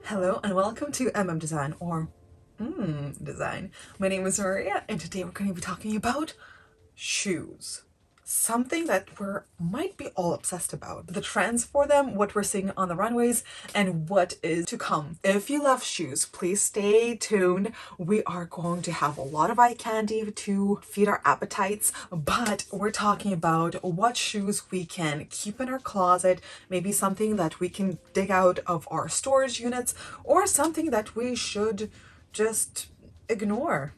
Hello and welcome to Design or Design. My name is Maria and today we're going to be talking about shoes. Something that we might be all obsessed about. The trends for them, what we're seeing on the runways, and what is to come. If you love shoes, please stay tuned. We are going to have a lot of eye candy to feed our appetites, but we're talking about what shoes we can keep in our closet, maybe something that we can dig out of our storage units, or something that we should just ignore.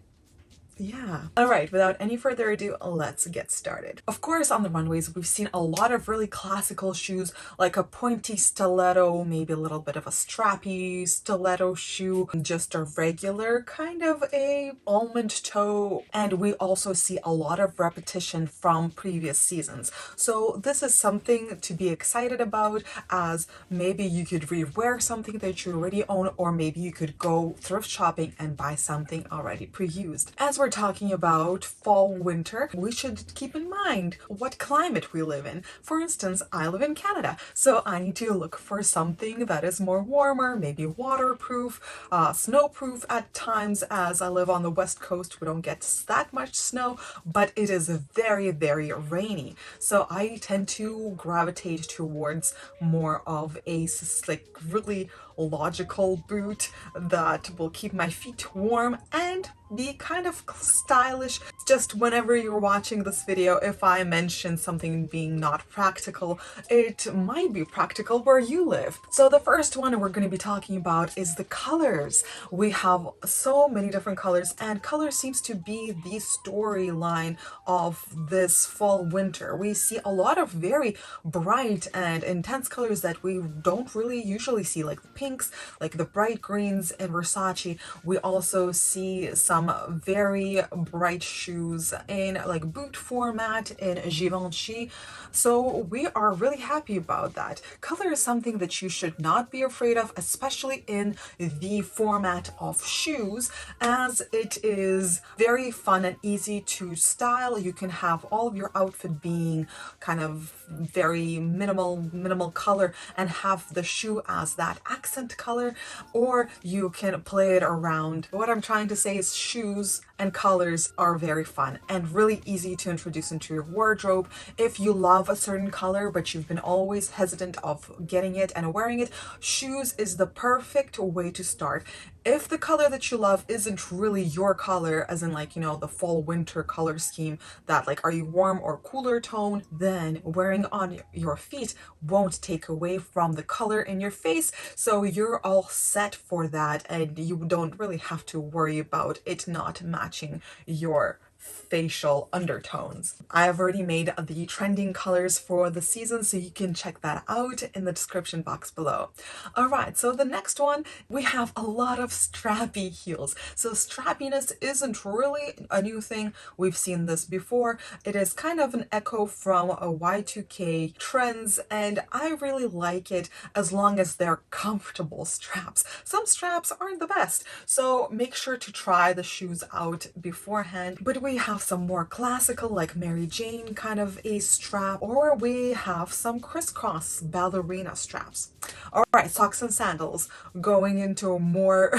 Yeah. All right, without any further ado, let's get started. Of course, on the runways, we've seen a lot of really classical shoes, like a pointy stiletto, maybe a little bit of a strappy stiletto shoe, just a regular kind of a almond toe. And we also see a lot of repetition from previous seasons. So this is something to be excited about, as maybe you could rewear something that you already own, or maybe you could go thrift shopping and buy something already pre-used. As we're talking about fall winter, we should keep in mind what climate we live in. For instance, I live in Canada, so I need to look for something that is more warmer, maybe waterproof, snowproof at times. As I live on the west coast, we don't get that much snow, but it is very, very rainy. So I tend to gravitate towards more of a like really logical boot that will keep my feet warm and be kind of stylish. Just whenever you're watching this video, if I mention something being not practical, it might be practical where you live. So the first one we're going to be talking about is the colors. We have so many different colors, and color seems to be the storyline of this fall winter. We see a lot of very bright and intense colors that we don't really usually see, like the pinks, like the bright greens in Versace. We also see some very bright shoes in like boot format in Givenchy. So we are really happy about that. Color is something that you should not be afraid of, especially in the format of shoes, as it is very fun and easy to style. You can have all of your outfit being kind of very minimal color and have the shoe as that accent color, or you can play it around. What I'm trying to say is shoes and colors are very fun and really easy to introduce into your wardrobe. If you love a certain color but you've been always hesitant of getting it and wearing it, shoes is the perfect way to start. If the color that you love isn't really your color, as in like, you know, the fall winter color scheme, that like, are you warm or cooler tone, then wearing on your feet won't take away from the color in your face. So you're all set for that, and you don't really have to worry about it not matching your facial undertones. I have already made the trending colors for the season, so you can check that out in the description box below. All right, so the next one, we have a lot of strappy heels. So strappiness isn't really a new thing. We've seen this before. It is kind of an echo from a Y2K trends, and I really like it as long as they're comfortable straps. Some straps aren't the best, so make sure to try the shoes out beforehand. But we have some more classical, like Mary Jane kind of a strap, or we have some crisscross ballerina straps. All right, socks and sandals, going into more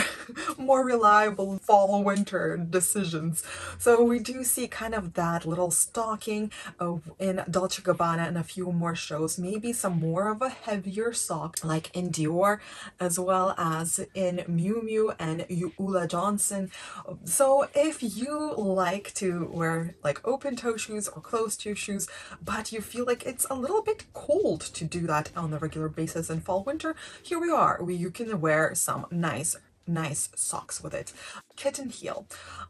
more reliable fall winter decisions. So we do see kind of that little stocking in Dolce & Gabbana and a few more shows, maybe some more of a heavier sock like in Dior, as well as in Miu Miu and Ulla Johnson. So if you like to wear like open toe shoes or closed toe shoes, but you feel like it's a little bit cold to do that on a regular basis in fall winter, here we are. You can wear some nice socks with it. Kitten heel.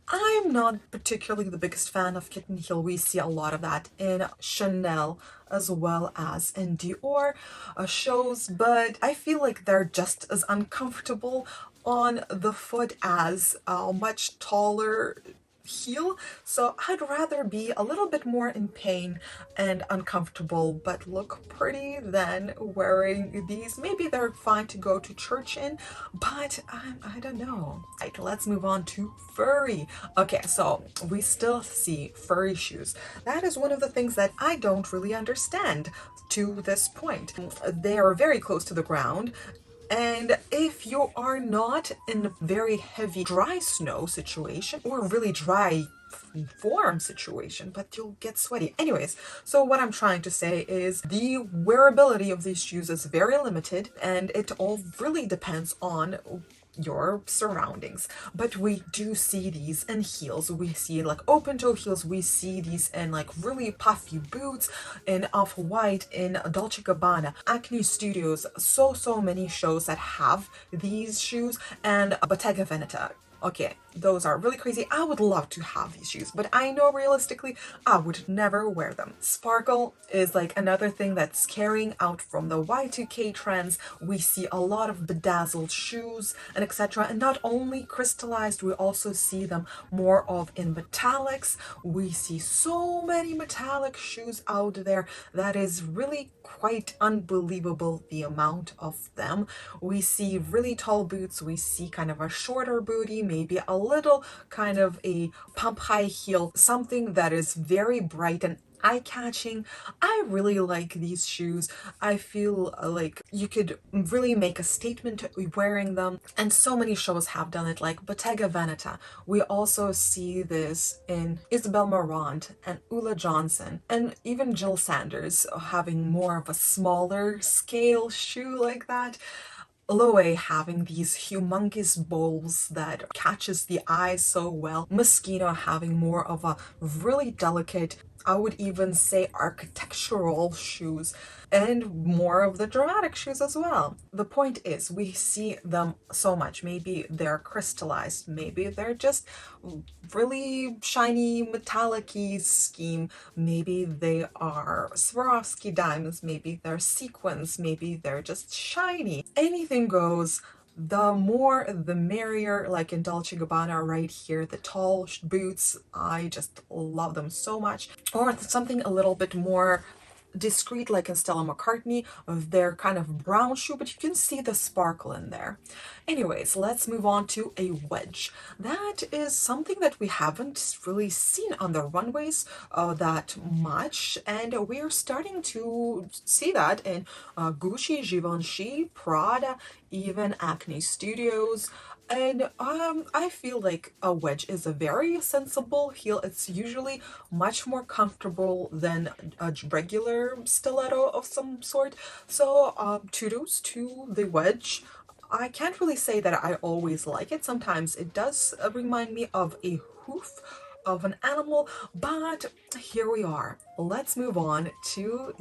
I'm not particularly the biggest fan of kitten heel. We see a lot of that in Chanel as well as in Dior shows, but I feel like they're just as uncomfortable on the foot as a much taller heel. So I'd rather be a little bit more in pain and uncomfortable but look pretty than wearing these. Maybe they're fine to go to church in, but I don't know. Right, let's move on to furry. Okay, so we still see furry shoes. That is one of the things that I don't really understand to this point. They are very close to the ground. And if you are not in a very heavy dry snow situation or really dry warm situation, but you'll get sweaty. Anyways, so what I'm trying to say is the wearability of these shoes is very limited, and it all really depends on your surroundings. But we do see these in heels, we see like open toe heels, we see these in like really puffy boots, in off-white, in Dolce Gabbana, Acne Studios, so many shows that have these shoes, and Bottega Veneta. Okay, those are really crazy. I would love to have these shoes, but I know realistically I would never wear them. Sparkle is like another thing that's carrying out from the Y2K trends. We see a lot of bedazzled shoes and etc. And not only crystallized, we also see them more of in metallics. We see so many metallic shoes out there that is really quite unbelievable, the amount of them. We see really tall boots, we see kind of a shorter booty, maybe a little kind of a pump high heel, something that is very bright and eye-catching. I really like these shoes. I feel like you could really make a statement wearing them, and so many shows have done it, like Bottega Veneta. We also see this in Isabel Marant and Ulla Johnson, and even Jill Sanders having more of a smaller scale shoe like that. Loafer having these humongous bowls that catches the eye so well. Moschino having more of a really delicate, I would even say architectural shoes, and more of the dramatic shoes as well. The point is, we see them so much. Maybe they're crystallized, maybe they're just really shiny metallic-y scheme, maybe they are Swarovski diamonds, maybe they're sequins, maybe they're just shiny. Anything goes. The more the merrier, like in Dolce Gabbana right here, the tall boots, I just love them so much. Or something a little bit more discreet, like in Stella McCartney, of their kind of brown shoe, but you can see the sparkle in there. Anyways, let's move on to a wedge. That is something that we haven't really seen on the runways that much, and we're starting to see that in Gucci, Givenchy, Prada, even Acne Studios. And I feel like a wedge is a very sensible heel. It's usually much more comfortable than a regular stiletto of some sort. So kudos to the wedge. I can't really say that I always like it. Sometimes it does remind me of a hoof of an animal, but here we are. Let's move on to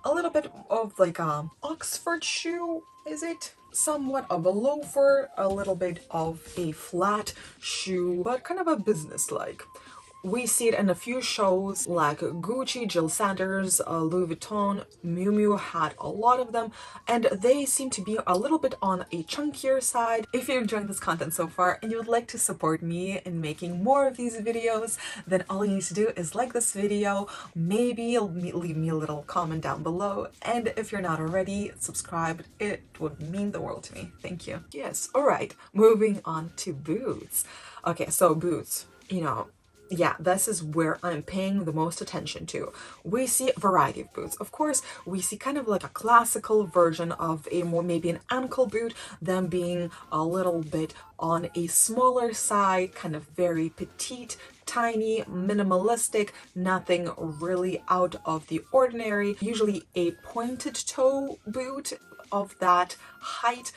a little bit of like Oxford shoe, is it? Somewhat of a loafer, a little bit of a flat shoe, but kind of a business-like. We see it in a few shows like Gucci, Jill Sanders, Louis Vuitton, Miu Miu had a lot of them, and they seem to be a little bit on a chunkier side. If you're enjoying this content so far and you would like to support me in making more of these videos, then all you need to do is like this video, maybe leave me a little comment down below, and if you're not already subscribed, it would mean the world to me. Thank you. Yes, alright, moving on to boots. Okay, so boots, yeah, this is where I'm paying the most attention to. We see a variety of boots. Of course, we see kind of like a classical version of a more maybe an ankle boot, them being a little bit on a smaller side, kind of very petite, tiny, minimalistic, nothing really out of the ordinary. Usually a pointed toe boot of that height.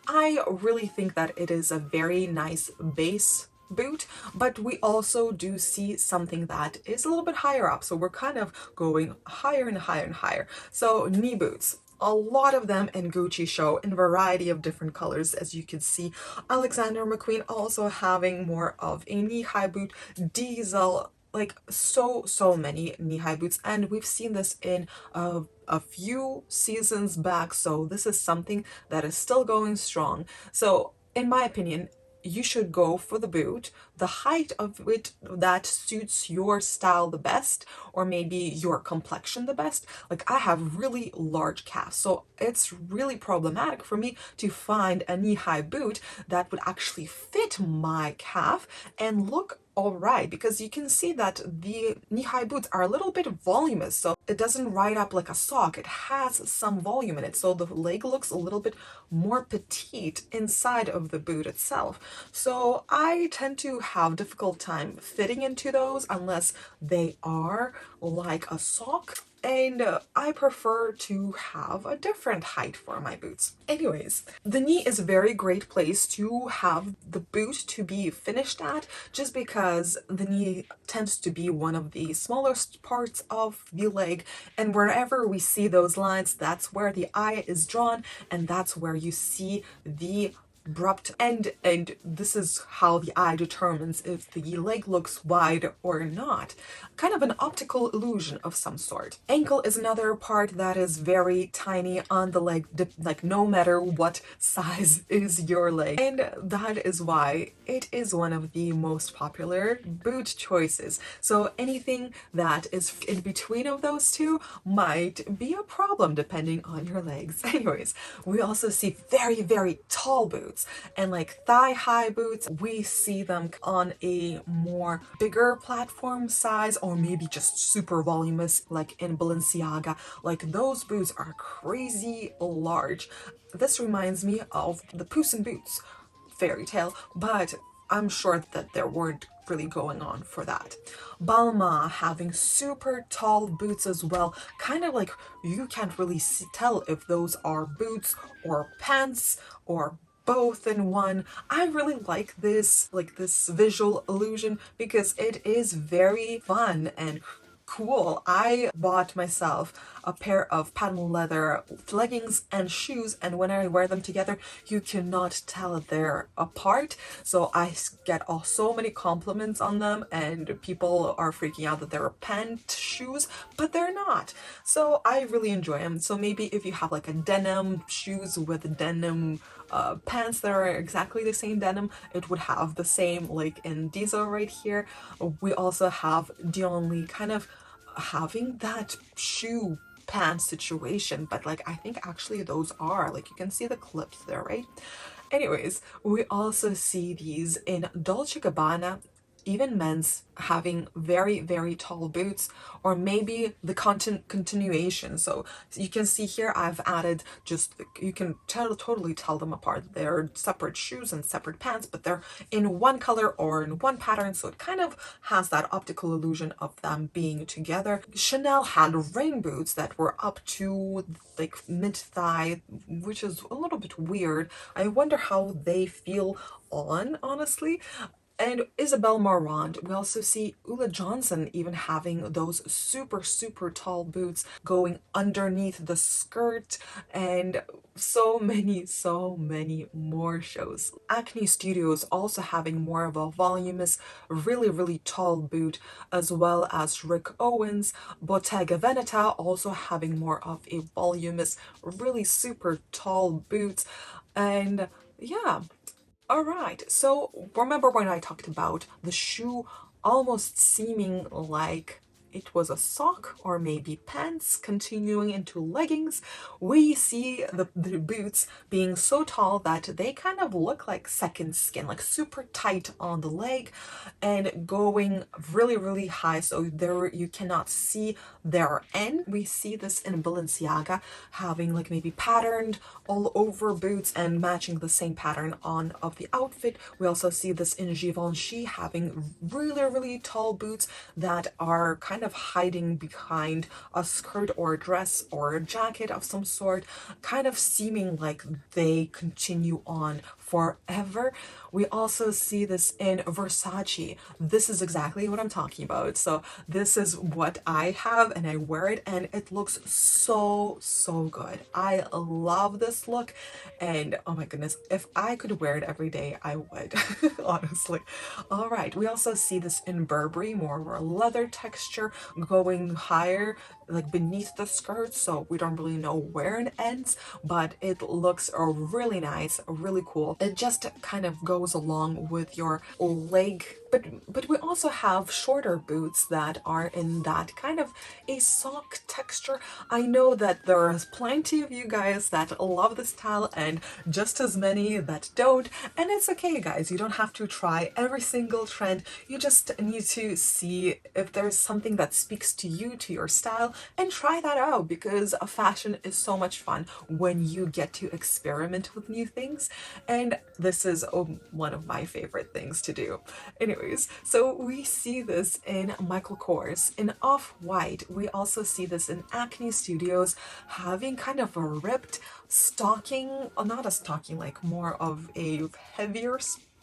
I really think that it is a very nice base boot, but we also do see something that is a little bit higher up, so we're kind of going higher and higher and higher. So knee boots, a lot of them in Gucci show in a variety of different colors, as you can see. Alexander McQueen also having more of a knee-high boot. Diesel, like so many knee-high boots, and we've seen this in a few seasons back, so this is something that is still going strong. So in my opinion, you should go for the boot, the height of it that suits your style the best, or maybe your complexion the best. Like I have really large calves, so it's really problematic for me to find a knee-high boot that would actually fit my calf and look All right, because you can see that the knee-high boots are a little bit voluminous, so it doesn't ride up like a sock. It has some volume in it, so the leg looks a little bit more petite inside of the boot itself. So I tend to have difficult time fitting into those unless they are like a sock, and I prefer to have a different height for my boots. Anyways, the knee is a very great place to have the boot to be finished at, just because the knee tends to be one of the smallest parts of the leg, and wherever we see those lines, that's where the eye is drawn, and that's where you see the abrupt end, and this is how the eye determines if the leg looks wide or not. Kind of an optical illusion of some sort. Ankle is another part that is very tiny on the leg, like no matter what size is your leg, and that is why it is one of the most popular boot choices. So anything that is in between of those two might be a problem depending on your legs. Anyways, we also see very, very tall boots and like thigh-high boots. We see them on a more bigger platform size, or maybe just super voluminous like in Balenciaga. Like those boots are crazy large. This reminds me of the Puss in Boots fairy tale, but I'm sure that there weren't really going on for that. Balmain having super tall boots as well, kind of like you can't really tell if those are boots or pants or both in one. I really like this visual illusion because it is very fun and cool. I bought myself a pair of patent leather leggings and shoes, and when I wear them together, you cannot tell they're apart. So I get so many compliments on them, and people are freaking out that they're pant shoes, but they're not. So I really enjoy them. So maybe if you have like a denim shoes with denim pants that are exactly the same denim, it would have the same like in Diesel right here. We also have Dion Lee kind of having that shoe pants situation, but like I think actually those are like, you can see the clips there, right? Anyways, we also see these in Dolce Gabbana, even men's, having very, very tall boots, or maybe the continuation. So you can see here I've added just, you can totally tell them apart. They're separate shoes and separate pants, but they're in one color or in one pattern, so it kind of has that optical illusion of them being together. Chanel had rain boots that were up to like mid-thigh, which is a little bit weird. I wonder how they feel on, honestly. And Isabel Marant, we also see Ulla Johnson even having those super, super tall boots going underneath the skirt, and so many more shows. Acne Studios also having more of a voluminous, really, really tall boot, as well as Rick Owens. Bottega Veneta also having more of a voluminous, really super tall boot. And yeah. All right, so remember when I talked about the shoe almost seeming like it was a sock or maybe pants continuing into leggings? We see the boots being so tall that they kind of look like second skin, like super tight on the leg and going really, really high, so there you cannot see their end. We see this in Balenciaga having like maybe patterned all over boots and matching the same pattern on of the outfit. We also see this in Givenchy having really, really tall boots that are kind of hiding behind a skirt or a dress or a jacket of some sort, kind of seeming like they continue on forever. We also see this in Versace. This is exactly what I'm talking about. So this is what I have and I wear it and it looks so, so good. I love this look, and oh my goodness, if I could wear it every day, I would, honestly. All right, we also see this in Burberry, more of a leather texture going higher, like beneath the skirt, so we don't really know where it ends, but it looks really nice, really cool. It just kind of goes along with your leg. But we also have shorter boots that are in that kind of a sock texture. I know that there's plenty of you guys that love this style and just as many that don't, and it's okay guys, you don't have to try every single trend. You just need to see if there's something that speaks to you, to your style, and try that out, because fashion is so much fun when you get to experiment with new things, and this is one of my favorite things to do. Anyways, so we see this in Michael Kors in Off-White. We also see this in Acne Studios, having kind of a ripped stocking, not a stocking, like more of a heavier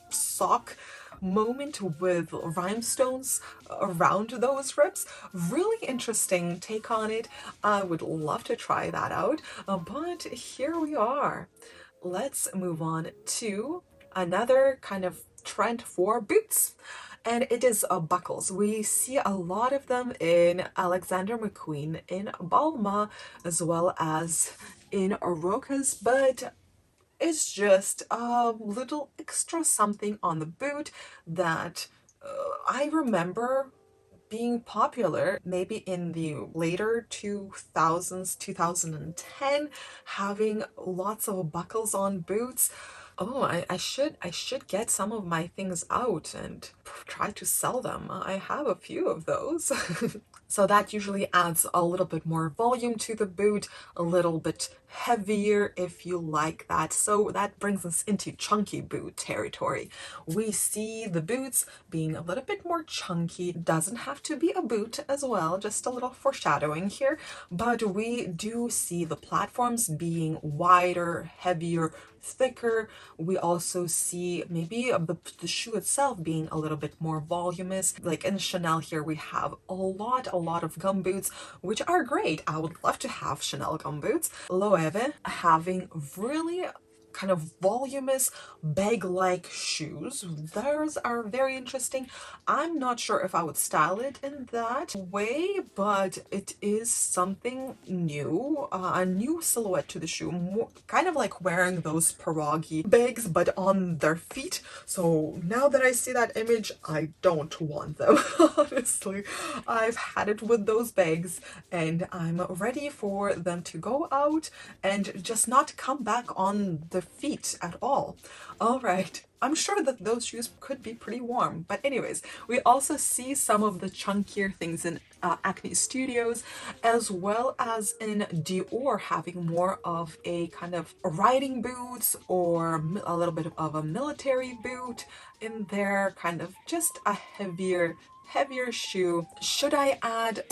sock moment with rhinestones around those rips. Really interesting take on it. I would love to try that out, but here we are. Let's move on to another kind of trend for boots, and it is buckles. We see a lot of them in Alexander McQueen, in Balmain, as well as in Roca's, but it's just a little extra something on the boot that I remember being popular maybe in the later 2000s, 2010, having lots of buckles on boots. Oh, I should get some of my things out and try to sell them. I have a few of those. So that usually adds a little bit more volume to the boot, a little bit heavier if you like that. So that brings us into chunky boot territory. We see the boots being a little bit more chunky. Doesn't have to be a boot as well, just a little foreshadowing here. But we do see the platforms being wider, heavier, thicker. We also see maybe the shoe itself being a little bit more voluminous. Like in Chanel here, we have a lot of gum boots, which are great. I would love to have Chanel gum boots. Loewe having really kind of voluminous bag-like shoes. Those are very interesting. I'm not sure if I would style it in that way, but it is something new, a new silhouette to the shoe, more, kind of like wearing those pierogi bags but on their feet. So now that I see that image, I don't want them. Honestly, I've had it with those bags and I'm ready for them to go out and just not come back on the feet at all. All right. I'm sure that those shoes could be pretty warm. But anyways, we also see some of the chunkier things in Acne Studios, as well as in Dior, having more of a kind of riding boots or a little bit of a military boot in there, kind of just a heavier shoe. Should I add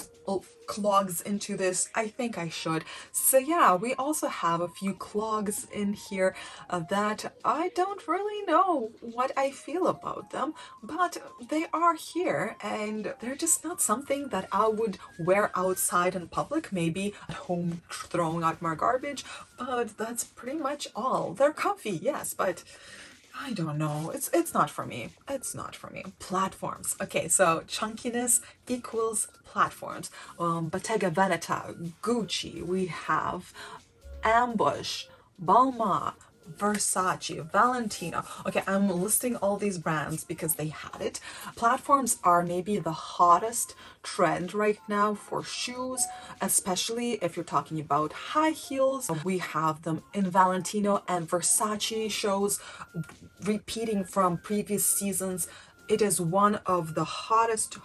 clogs into this? I think I should. So yeah, we also have a few clogs in here that I don't really know what I feel about them, but they are here and they're just not something that I would wear outside in public, maybe at home throwing out my garbage, but that's pretty much all. They're comfy, yes, but I don't know. It's not for me. It's not for me. Platforms. Okay, so chunkiness equals platforms. Bottega Veneta, Gucci. We have Ambush, Balmain, Versace, Valentino. Okay, I'm listing all these brands because they had it. Platforms are maybe the hottest trend right now for shoes, especially if you're talking about high heels. We have them in Valentino and Versace shows, repeating from previous seasons. It is one of the hottest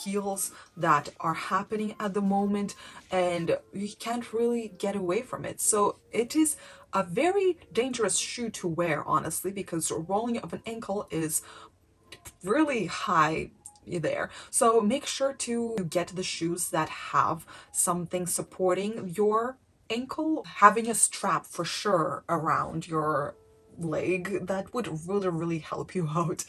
heels that are happening at the moment, and you can't really get away from it. So it is a very dangerous shoe to wear, honestly, because rolling of an ankle is really high there. So make sure to get the shoes that have something supporting your ankle. Having a strap for sure around your leg, that would really help you out.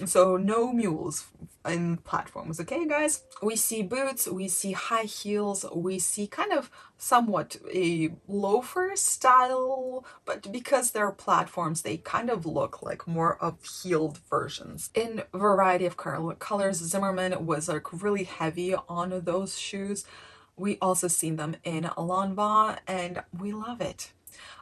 So no mules in platforms, okay guys? We see boots, we see high heels, we see kind of somewhat a loafer style, but because they're platforms, they kind of look like more of heeled versions. In a variety of colors, Zimmerman was like really heavy on those shoes. We also seen them in Lanvin and we love it.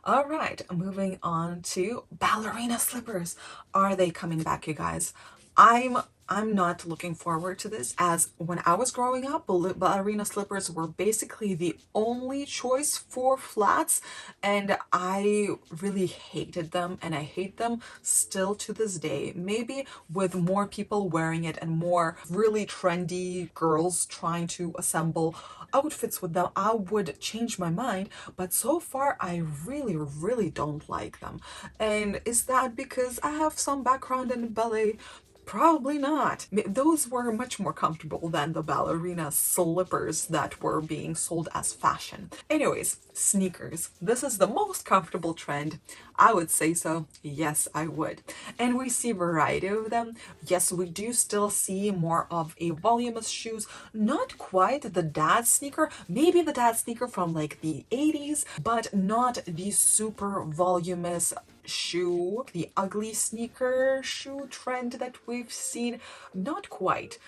All right, moving on to ballerina slippers. Are they coming back, you guys? I'm I'm not looking forward to this, as when I was growing up, ballerina slippers were basically the only choice for flats, and I really hated them, and I hate them still to this day. Maybe with more people wearing it and more really trendy girls trying to assemble outfits with them, I would change my mind, but so far I really don't like them. And is that because I have some background in ballet? Probably not. Those were much more comfortable than the ballerina slippers that were being sold as fashion. Anyways, sneakers. This is the most comfortable trend. I would say so. Yes, I would. And we see variety of them. Yes, we do still see more of a voluminous shoes. Not quite the dad sneaker. Maybe the dad sneaker from like the 80s, but not the super voluminous shoe, the ugly sneaker shoe trend that we've seen. Not quite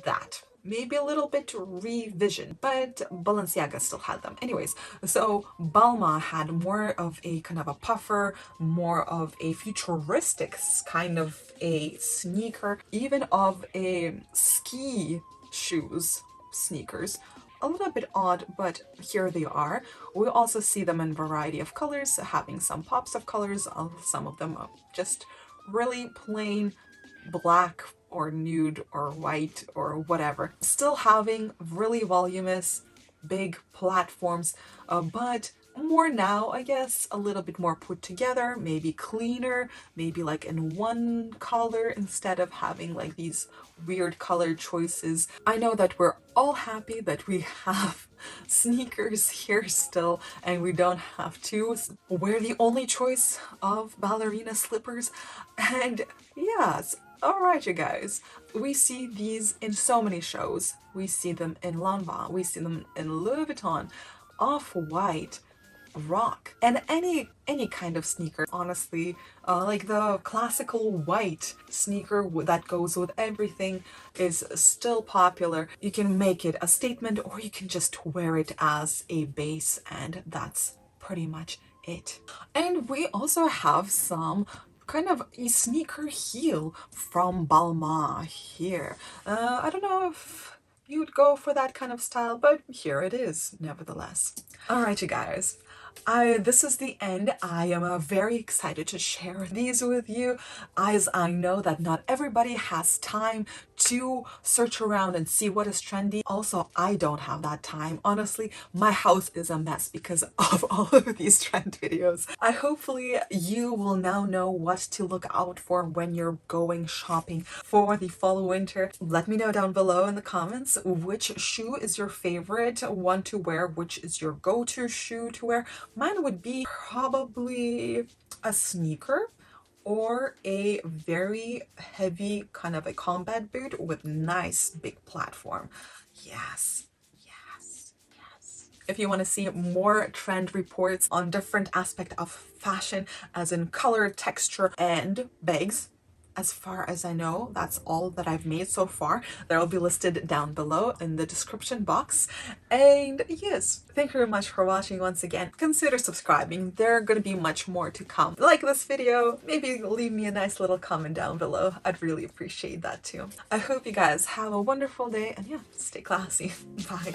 that. Maybe a little bit revision, but Balenciaga still had them. Anyways, so Balmain had more of a kind of a puffer, more of a futuristic kind of a sneaker, even of a ski shoes sneakers. A little bit odd, but here they are. We also see them in a variety of colors, having some pops of colors. Some of them are just really plain black or nude or white or whatever. Still having really voluminous, big platforms, but more now, I guess, a little bit more put together, maybe cleaner, maybe like in one color instead of having like these weird color choices. I know that we're all happy that we have sneakers here still and we don't have to wear the only choice of ballerina slippers. And yes, all right, you guys, we see these in so many shows. We see them in Lanvin, we see them in Louis Vuitton, Off-White, Rock, and any kind of sneaker, honestly. Like the classical white sneaker that goes with everything is still popular. You can make it a statement or you can just wear it as a base, and that's pretty much it. And we also have some kind of a sneaker heel from Balmain here. I don't know if you would go for that kind of style, but here it is, nevertheless. All right, you guys. This is the end. I am very excited to share these with you, as I know that not everybody has time to search around and see what is trendy. Also, I don't have that time. Honestly, my house is a mess because of all of these trend videos. Hopefully you will now know what to look out for when you're going shopping for the fall winter. Let me know down below in the comments which shoe is your favorite one to wear, which is your go-to shoe to wear. Mine would be probably a sneaker or a very heavy kind of a combat boot with nice big platform. Yes. If you want to see more trend reports on different aspects of fashion, as in color, texture, and bags, as far as I know, that's all that I've made so far. They'll be listed down below in the description box. And yes, thank you very much for watching once again. Consider subscribing. There are going to be much more to come. Like this video, maybe leave me a nice little comment down below. I'd really appreciate that too. I hope you guys have a wonderful day, and yeah, stay classy. Bye.